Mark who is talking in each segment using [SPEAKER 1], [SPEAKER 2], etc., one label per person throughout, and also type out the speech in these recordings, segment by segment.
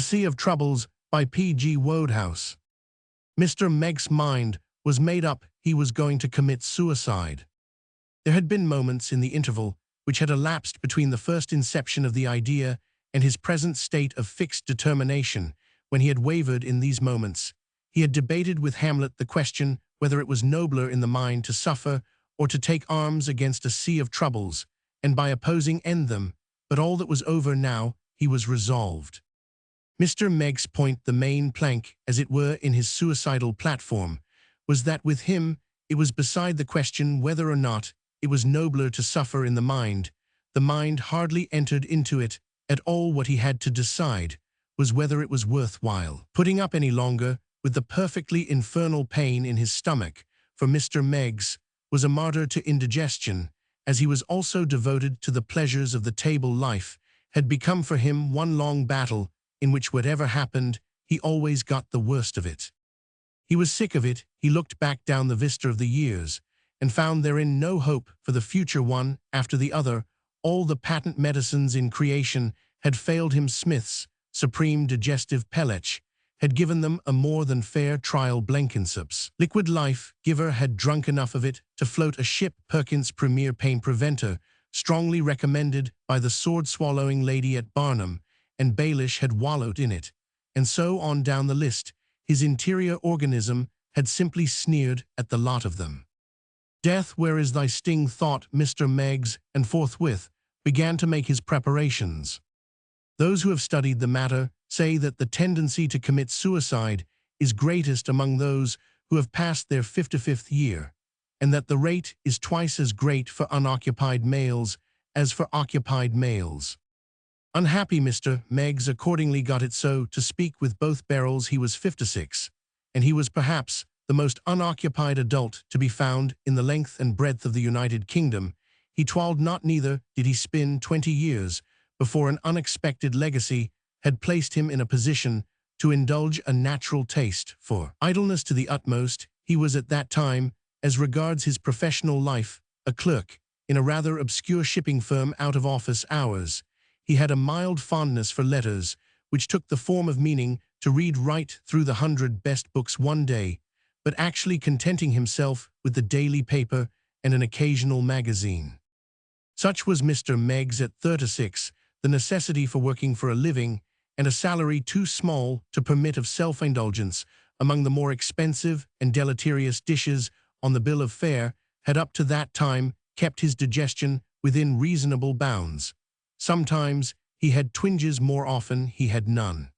[SPEAKER 1] Sea of Troubles by P G Wodehouse. Mr. Meg's mind was made up he was going to commit suicide. There had been moments in the interval which had elapsed between the first inception of the idea and his present state of fixed determination when he had wavered in these moments. He had debated with Hamlet the question whether it was nobler in the mind to suffer or to take arms against a sea of troubles, and by opposing end them, but all that was over now, he was resolved. Mr. Meg's point, the main plank, as it were, in his suicidal platform, was that with him it was beside the question whether or not it was nobler to suffer in the mind. The mind hardly entered into it at all. What he had to decide was whether it was worthwhile putting up any longer with the perfectly infernal pain in his stomach, for Mr. Meg's was a martyr to indigestion, as he was also devoted to the pleasures of the table. Life had become for him one long battle in which whatever happened, he always got the worst of it. He was sick of it. He looked back down the vista of the years and found therein no hope for the future. One after the other, all the patent medicines in creation had failed him. Smith's supreme digestive pellet had given them a more than fair trial. Blenkinsop's liquid life giver had drunk enough of it to float a ship. Perkins' premier pain preventer, strongly recommended by the sword-swallowing lady at Barnum, and Baelish had wallowed in it, and so on down the list. His interior organism had simply sneered at the lot of them. "Death, where is thy sting?" thought Mr. Meg's, and forthwith began to make his preparations. Those who have studied the matter say that the tendency to commit suicide is greatest among those who have passed their 55th year, and that the rate is twice as great for unoccupied males as for occupied males. Unhappy Mr. Meg's accordingly got it so to speak with both barrels. He was 56, and he was perhaps the most unoccupied adult to be found in the length and breadth of the United Kingdom. He toiled not, neither did he spin 20 years before an unexpected legacy had placed him in a position to indulge a natural taste for idleness to the utmost. He was at that time, as regards his professional life, a clerk in a rather obscure shipping firm out of office hours. He had a mild fondness for letters, which took the form of meaning to read right through the 100 best books one day, but actually contenting himself with the daily paper and an occasional magazine. Such was Mr. Meg's at 36, the necessity for working for a living, and a salary too small to permit of self-indulgence among the more expensive and deleterious dishes on the bill of fare, had up to that time kept his digestion within reasonable bounds. Sometimes he had twinges, more often he had none.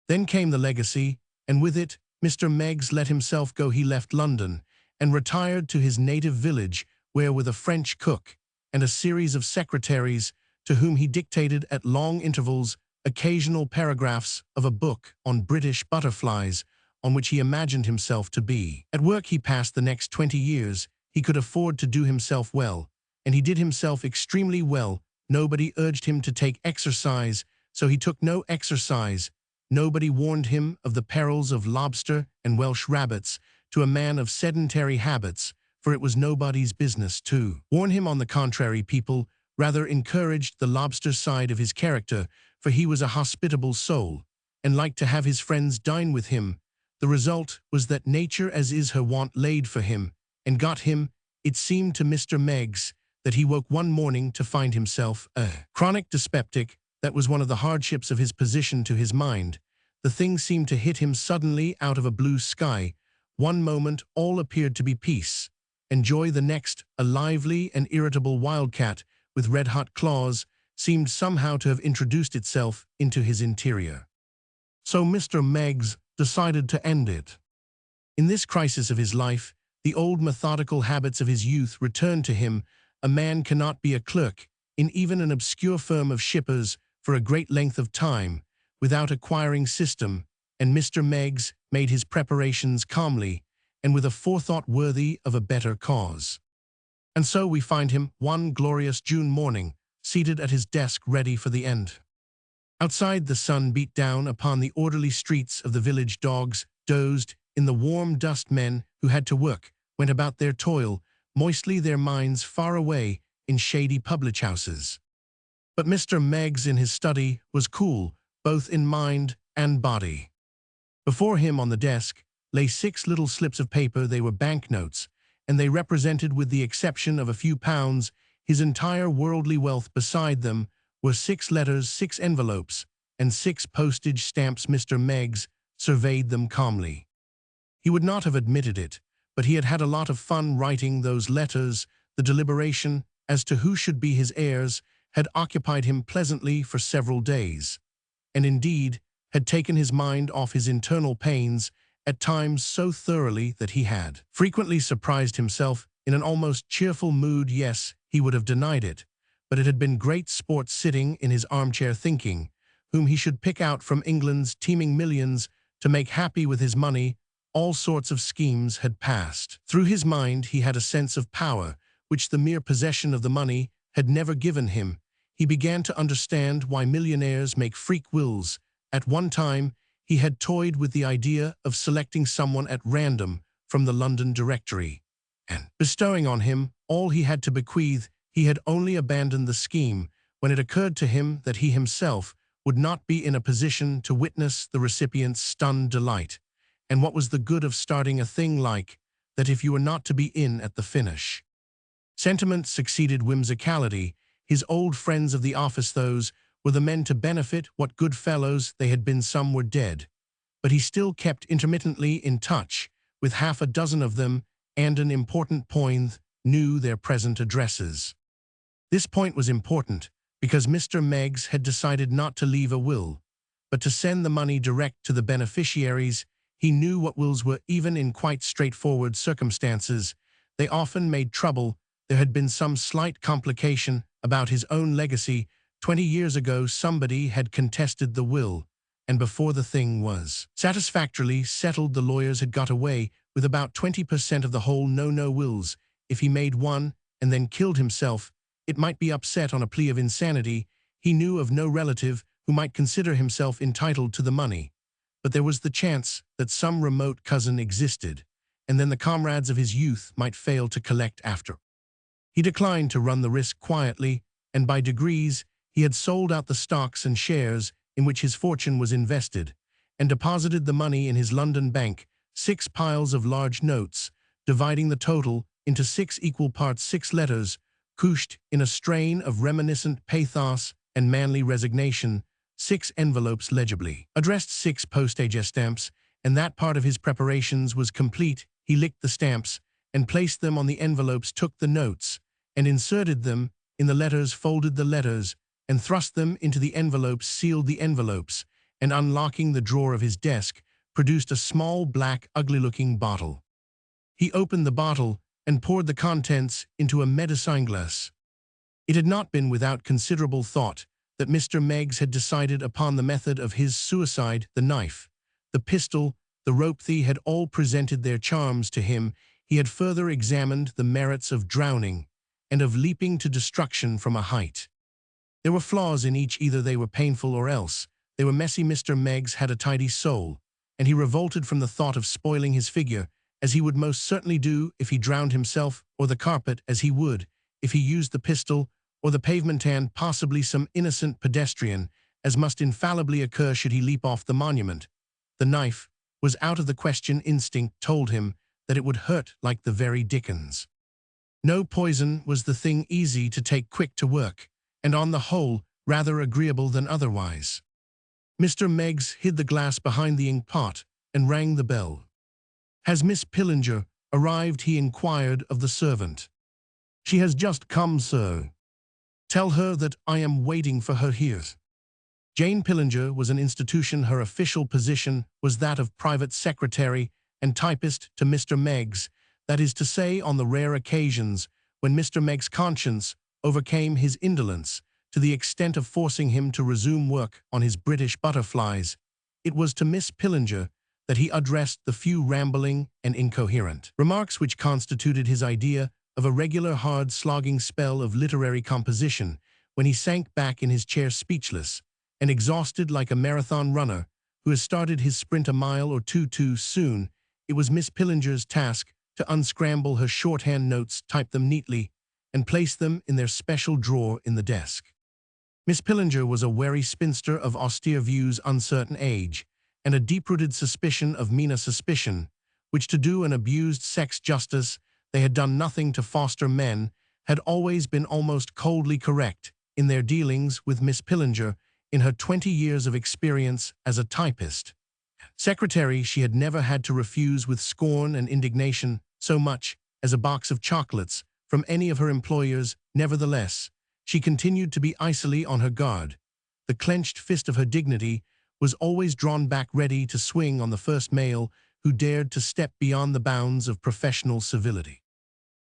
[SPEAKER 1] Then came the legacy, and with it Mr. Meg's let himself go. He left London and retired to his native village, where with a French cook and a series of secretaries to whom he dictated at long intervals occasional paragraphs of a book on British butterflies, on which he imagined himself to be at work. He passed the next 20 years. He could afford to do himself well, and he did himself extremely well. Nobody urged him to take exercise, so he took no exercise. Nobody warned him of the perils of lobster and Welsh rabbits to a man of sedentary habits, for it was nobody's business to warn him. On the contrary, people rather encouraged the lobster side of his character, for he was a hospitable soul, and liked to have his friends dine with him. The result was that nature, as is her wont, laid for him, and got him. It seemed to Mr. Meg's that he woke one morning to find himself a chronic dyspeptic. That was one of the hardships of his position to his mind. The thing seemed to hit him suddenly out of a blue sky. One moment all appeared to be peace and joy, the next a lively and irritable wildcat with red-hot claws seemed somehow to have introduced itself into his interior. So Mr. Meg's decided to end it. In this crisis of his life, the old methodical habits of his youth returned to him. A man cannot be a clerk in even an obscure firm of shippers for a great length of time without acquiring system, and Mr. Meg's made his preparations calmly and with a forethought worthy of a better cause. And so we find him one glorious June morning, seated at his desk ready for the end. Outside, the sun beat down upon the orderly streets of the village. Dogs dozed in the warm dust. Men who had to work went about their toil, moistly their minds far away in shady public houses. But Mr. Meg's in his study was cool, both in mind and body. Before him on the desk lay 6 little slips of paper. They were banknotes, and they represented, with the exception of a few pounds, his entire worldly wealth. Beside them were 6 letters, 6 envelopes, and 6 postage stamps. Mr. Meggs surveyed them calmly. He would not have admitted it, but he had had a lot of fun writing those letters. The deliberation as to who should be his heirs had occupied him pleasantly for several days, and indeed had taken his mind off his internal pains, at times so thoroughly that he had frequently surprised himself in an almost cheerful mood. Yes, he would have denied it, but it had been great sport sitting in his armchair thinking whom he should pick out from England's teeming millions to make happy with his money. All sorts of schemes had passed through his mind. He had a sense of power which the mere possession of the money had never given him. He began to understand why millionaires make freak wills. At one time, he had toyed with the idea of selecting someone at random from the London directory and bestowing on him all he had to bequeath. He had only abandoned the scheme when it occurred to him that he himself would not be in a position to witness the recipient's stunned delight. And what was the good of starting a thing like that if you were not to be in at the finish? Sentiment succeeded whimsicality. His old friends of the office, those were the men to benefit. What good fellows they had been. Some were dead, but he still kept intermittently in touch with half a dozen of them, and an important point, knew their present addresses. This point was important because Mr. Meggs had decided not to leave a will, but to send the money direct to the beneficiaries. He knew what wills were. Even in quite straightforward circumstances, they often made trouble. There had been some slight complication about his own legacy. 20 years ago, somebody had contested the will, and before the thing was satisfactorily settled, the lawyers had got away with about 20% of the whole. No wills. If he made one and then killed himself, it might be upset on a plea of insanity. He knew of no relative who might consider himself entitled to the money, but there was the chance that some remote cousin existed, and then the comrades of his youth might fail to collect after. He declined to run the risk quietly, and by degrees he had sold out the stocks and shares in which his fortune was invested, and deposited the money in his London bank, 6 piles of large notes, dividing the total into 6 equal parts. 6 letters, couched in a strain of reminiscent pathos and manly resignation, 6 envelopes legibly addressed, 6 postage stamps, and that part of his preparations was complete. He licked the stamps and placed them on the envelopes, took the notes and inserted them in the letters, folded the letters and thrust them into the envelopes, sealed the envelopes, and unlocking the drawer of his desk, produced a small, black, ugly-looking bottle. He opened the bottle and poured the contents into a medicine glass. It had not been without considerable thought that Mr. Meggs had decided upon the method of his suicide. The knife, the pistol, the rope had all presented their charms to him. He had further examined the merits of drowning and of leaping to destruction from a height. There were flaws in each. Either they were painful or else they were messy. Mr. Meggs had a tidy soul, and he revolted from the thought of spoiling his figure, as he would most certainly do if he drowned himself, or the carpet, as he would if he used the pistol, or the pavement, and possibly some innocent pedestrian, as must infallibly occur should he leap off the monument. The knife was out of the question. Instinct told him that it would hurt like the very dickens. No poison was the thing, easy to take, quick to work, and on the whole rather agreeable than otherwise. Mr. Meggs hid the glass behind the ink pot and rang the bell. "Has Miss Pillinger arrived?" he inquired of the servant. "She has just come, sir. Tell her that I am waiting for her here." Jane Pillinger was an institution. Her official position was that of private secretary and typist to Mr. Meggs, that is to say, on the rare occasions when Mr. Meggs' conscience overcame his indolence to the extent of forcing him to resume work on his British butterflies, it was to Miss Pillinger that he addressed the few rambling and incoherent remarks which constituted his idea of a regular hard-slogging spell of literary composition, when he sank back in his chair speechless and exhausted like a marathon runner who has started his sprint a mile or two too soon. It was Miss Pillinger's task to unscramble her shorthand notes, type them neatly, and place them in their special drawer in the desk. Miss Pillinger was a wary spinster of austere views, uncertain age, and a deep-rooted suspicion of meaner suspicion, which to do an abused sex justice they had done nothing to foster men, had always been almost coldly correct in their dealings with Miss Pillinger in her 20 years of experience as a typist. Secretary she had never had to refuse with scorn and indignation so much as a box of chocolates from any of her employers. Nevertheless, she continued to be icily on her guard. The clenched fist of her dignity was always drawn back ready to swing on the first male who dared to step beyond the bounds of professional civility.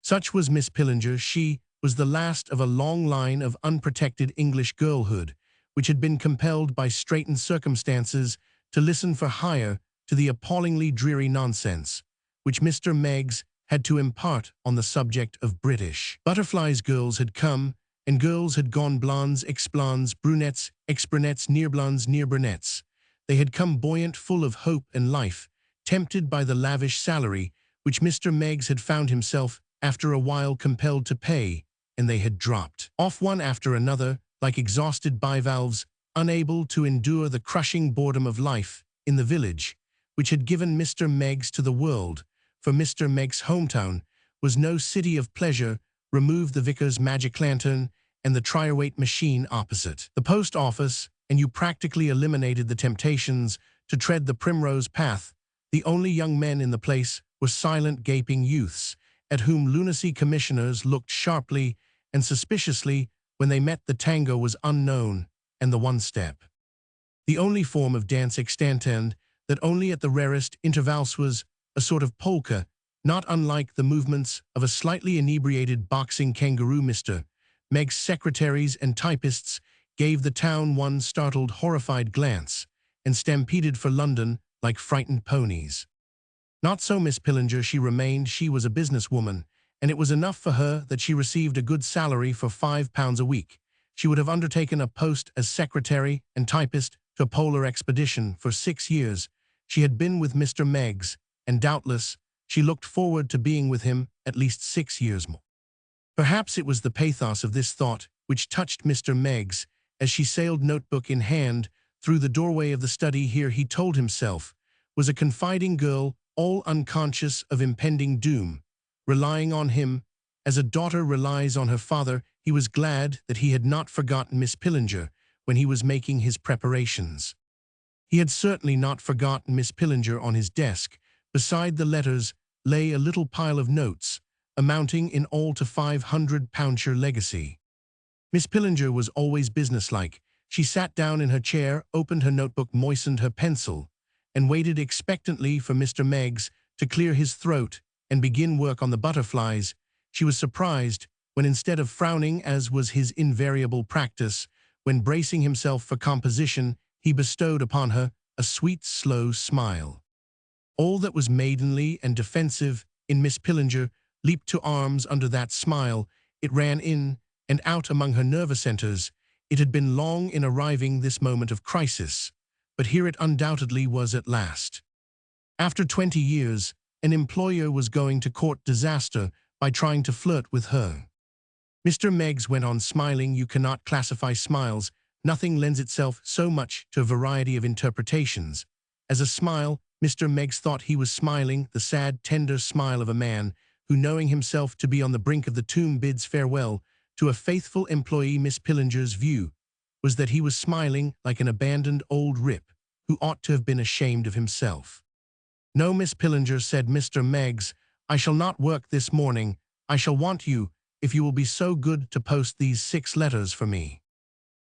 [SPEAKER 1] Such was Miss Pillinger. She was the last of a long line of unprotected English girlhood, which had been compelled by straitened circumstances to listen for hire to the appallingly dreary nonsense which Mr. Meggs had to impart on the subject of British butterflies. Girls had come, and girls had gone, blondes, ex-blondes, brunettes, ex-brunettes, near-blondes, near-brunettes. They had come buoyant, full of hope and life, tempted by the lavish salary which Mr. Meggs had found himself after a while compelled to pay, and they had dropped off one after another like exhausted bivalves, unable to endure the crushing boredom of life in the village, which had given Mr. Meggs to the world, for Mr. Meggs' hometown was no city of pleasure. Remove the vicar's magic lantern and the triweight machine opposite the post office, and you practically eliminated the temptations to tread the primrose path. The only young men in the place were silent, gaping youths, at whom lunacy commissioners looked sharply and suspiciously when they met. The tango was unknown, and the one-step, the only form of dance extant, that only at the rarest intervals was a sort of polka, not unlike the movements of a slightly inebriated boxing kangaroo. Mr. Meggs' secretaries and typists gave the town one startled, horrified glance, and stampeded for London like frightened ponies. Not so Miss Pillinger. She remained. She was a businesswoman, and it was enough for her that she received a good salary for £5 a week. She would have undertaken a post as secretary and typist to a polar expedition for 6 years. She had been with Mr. Meggs, and doubtless she looked forward to being with him at least 6 years more. Perhaps it was the pathos of this thought which touched Mr. Meggs as she sailed, notebook in hand, through the doorway of the study. Here, he told himself, was a confiding girl, all unconscious of impending doom, relying on him as a daughter relies on her father. He was glad that he had not forgotten Miss Pillinger when he was making his preparations. He had certainly not forgotten Miss Pillinger. On his desk, beside the letters, lay a little pile of notes, amounting in all to £500 legacy. Miss Pillinger was always businesslike. She sat down in her chair, opened her notebook, moistened her pencil, and waited expectantly for Mr. Meggs to clear his throat and begin work on the butterflies. She was surprised when, instead of frowning as was his invariable practice, when bracing himself for composition, he bestowed upon her a sweet, slow smile. All that was maidenly and defensive in Miss Pillinger leaped to arms under that smile. It ran in and out among her nervous centers. It had been long in arriving, this moment of crisis, but here it undoubtedly was at last. After 20 years, an employer was going to court disaster by trying to flirt with her. Mr. Meggs went on smiling. You cannot classify smiles. Nothing lends itself so much to a variety of interpretations as a smile. Mr. Meggs thought he was smiling, the sad, tender smile of a man who, knowing himself to be on the brink of the tomb, bids farewell to a faithful employee. Miss Pillinger's view was that he was smiling like an abandoned old rip who ought to have been ashamed of himself. No, Miss Pillinger, said Mr. Meggs, I shall not work this morning. I shall want you, if you will be so good, to post these 6 letters for me.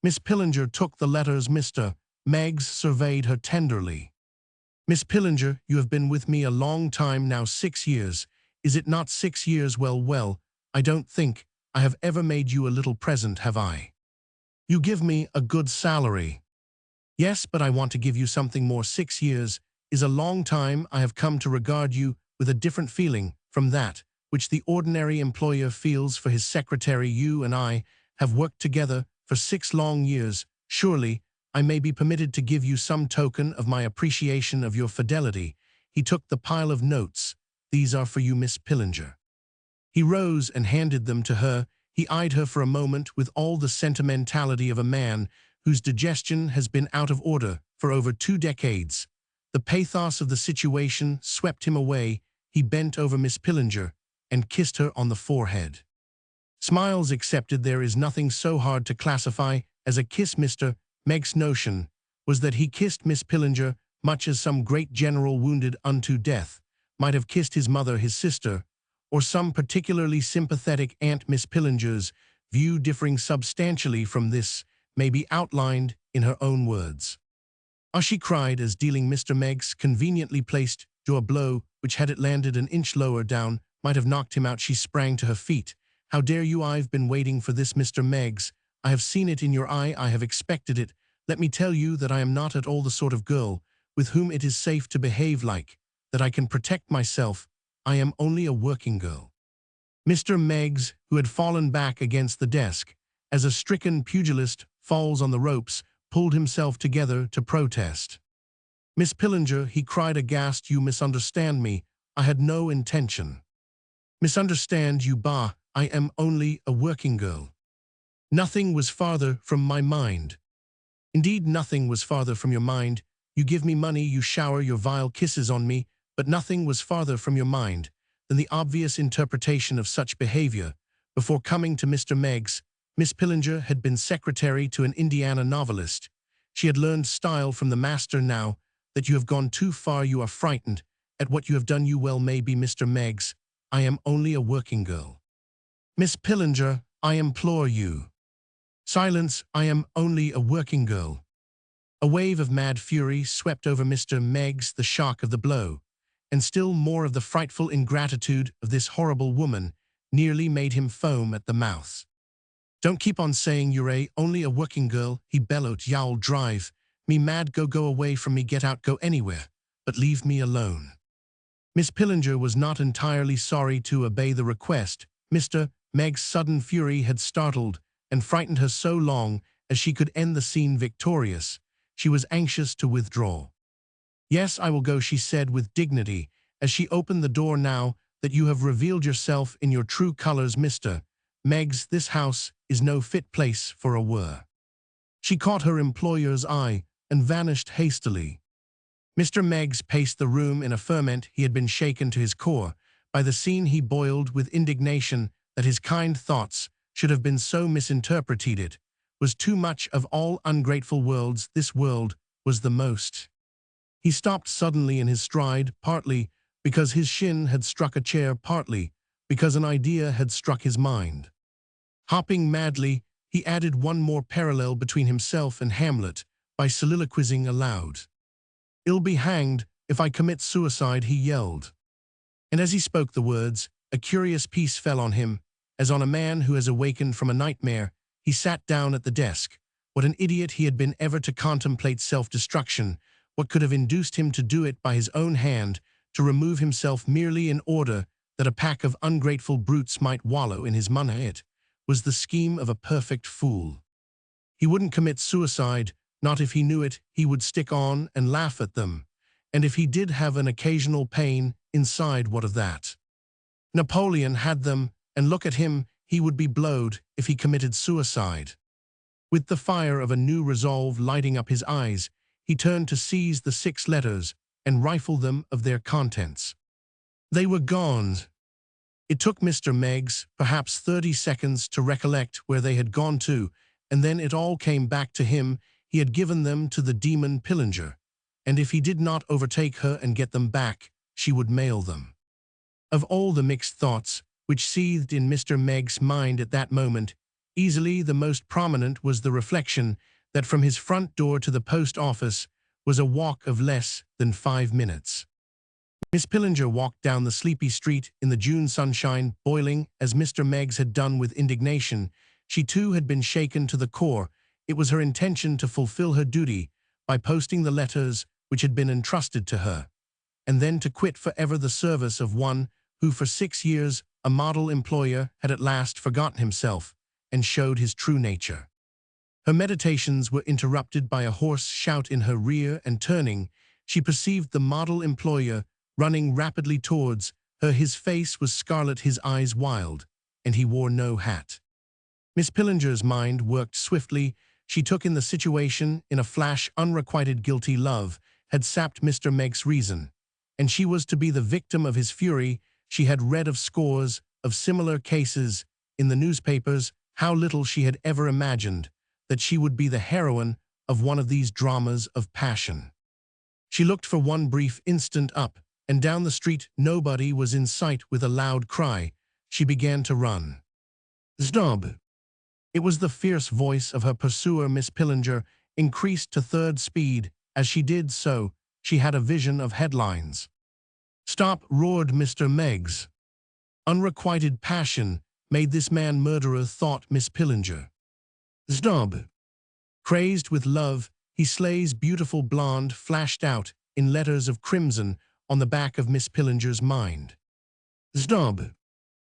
[SPEAKER 1] Miss Pillinger took the letters. Mr. Meggs surveyed her tenderly. Miss Pillinger, you have been with me a long time now, 6 years. Is it not 6 years? Well, I don't think I have ever made you a little present, have I? You give me a good salary. Yes, but I want to give you something more. 6 years is a long time. I have come to regard you with a different feeling from that which the ordinary employer feels for his secretary. You and I have worked together for 6 long years. Surely I may be permitted to give you some token of my appreciation of your fidelity. He took the pile of notes. These are for you, Miss Pillinger. He rose and handed them to her. He eyed her for a moment with all the sentimentality of a man whose digestion has been out of order for over 2 decades. The pathos of the situation swept him away. He bent over Miss Pillinger and kissed her on the forehead. Smiles accepted. There is nothing so hard to classify as a kiss. Mr. Meg's notion was that he kissed Miss Pillinger much as some great general wounded unto death might have kissed his mother, his sister, or some particularly sympathetic aunt. Miss Pillinger's view, differing substantially from this, may be outlined in her own words. "Ah," she cried, as dealing Mr. Meggs conveniently placed to a blow which, had it landed an inch lower down, might have knocked him out. She sprang to her feet. "How dare you? I've been waiting for this, Mr. Meggs. I have seen it in your eye. I have expected it. Let me tell you that I am not at all the sort of girl with whom it is safe to behave like, that I can protect myself. I am only a working girl." Mr. Meggs, who had fallen back against the desk, as a stricken pugilist falls on the ropes, pulled himself together to protest. "Miss Pillinger," he cried aghast, "you misunderstand me. I had no intention." "Misunderstand you? Bah, I am only a working girl." "Nothing was farther from my mind." "Indeed, nothing was farther from your mind. You give me money, you shower your vile kisses on me, but nothing was farther from your mind than the obvious interpretation of such behavior. Before coming to Mr. Meggs, Miss Pillinger had been secretary to an Indiana novelist. She had learned style from the master. Now that you have gone too far, you are frightened at what you have done. You well may be, Mr. Meggs. I am only a working girl." "Miss Pillinger, I implore you." "Silence, I am only a working girl." A wave of mad fury swept over Mr. Meggs, the shock of the blow, and still more of the frightful ingratitude of this horrible woman, nearly made him foam at the mouth. "Don't keep on saying you're only a working girl," he bellowed. "You'll drive me mad. Go away from me. Get out, go anywhere, but leave me alone." Miss Pillinger was not entirely sorry to obey the request. Mr. Meg's sudden fury had startled and frightened her so long as she could end the scene victorious. She was anxious to withdraw. "Yes, I will go," she said with dignity, as she opened the door. "Now that you have revealed yourself in your true colors, Mr. Meggs, this house is no fit place for a whir." She caught her employer's eye and vanished hastily. Mr. Meggs paced the room in a ferment. He had been shaken to his core by the scene. He boiled with indignation that his kind thoughts should have been so misinterpreted. It was too much of all ungrateful worlds. This world was the most. He stopped suddenly in his stride, partly because his shin had struck a chair, partly because an idea had struck his mind. Hopping madly, he added one more parallel between himself and Hamlet by soliloquizing aloud. "I'll be hanged if I commit suicide," he yelled. And as he spoke the words, a curious peace fell on him, as on a man who has awakened from a nightmare. He sat down at the desk. What an idiot he had been ever to contemplate self-destruction. What could have induced him to do it by his own hand, to remove himself merely in order that a pack of ungrateful brutes might wallow in his money? It was the scheme of a perfect fool. He wouldn't commit suicide, not if he knew it. He would stick on and laugh at them. And if he did have an occasional pain inside, what of that? Napoleon had them, and look at him, he would be blowed if he committed suicide. With the fire of a new resolve lighting up his eyes, he turned to seize the 6 letters and rifle them of their contents. They were gone. It took Mr. Meggs perhaps 30 seconds to recollect where they had gone to, and then it all came back to him. He had given them to the demon Pillinger, and if he did not overtake her and get them back, she would mail them. Of all the mixed thoughts which seethed in Mr. Meg's mind at that moment, easily the most prominent was the reflection that from his front door to the post office was a walk of less than 5 minutes. Miss Pillinger walked down the sleepy street in the June sunshine, boiling as Mr. Meggs had done with indignation. She too had been shaken to the core. It was her intention to fulfill her duty by posting the letters which had been entrusted to her, and then to quit forever the service of one who for 6 years, a model employer, had at last forgotten himself and showed his true nature. Her meditations were interrupted by a hoarse shout in her rear, and turning, she perceived the model employer running rapidly towards her. His face was scarlet, his eyes wild, and he wore no hat. Miss Pillinger's mind worked swiftly. She took in the situation in a flash. Unrequited guilty love had sapped Mr. Meg's reason, and she was to be the victim of his fury. She had read of scores of similar cases in the newspapers. How little she had ever imagined that she would be the heroine of one of these dramas of passion. She looked for one brief instant up and down the street. Nobody was in sight. With a loud cry, she began to run. Snob! It was the fierce voice of her pursuer. Miss Pillinger increased to third speed. As she did so, she had a vision of headlines. Stop! Roared Mr. Meggs. Unrequited passion made this man murderer, thought Miss Pillinger. Snob! Crazed with love, he slays beautiful blonde, flashed out in letters of crimson on the back of Miss Pillinger's mind. Snob!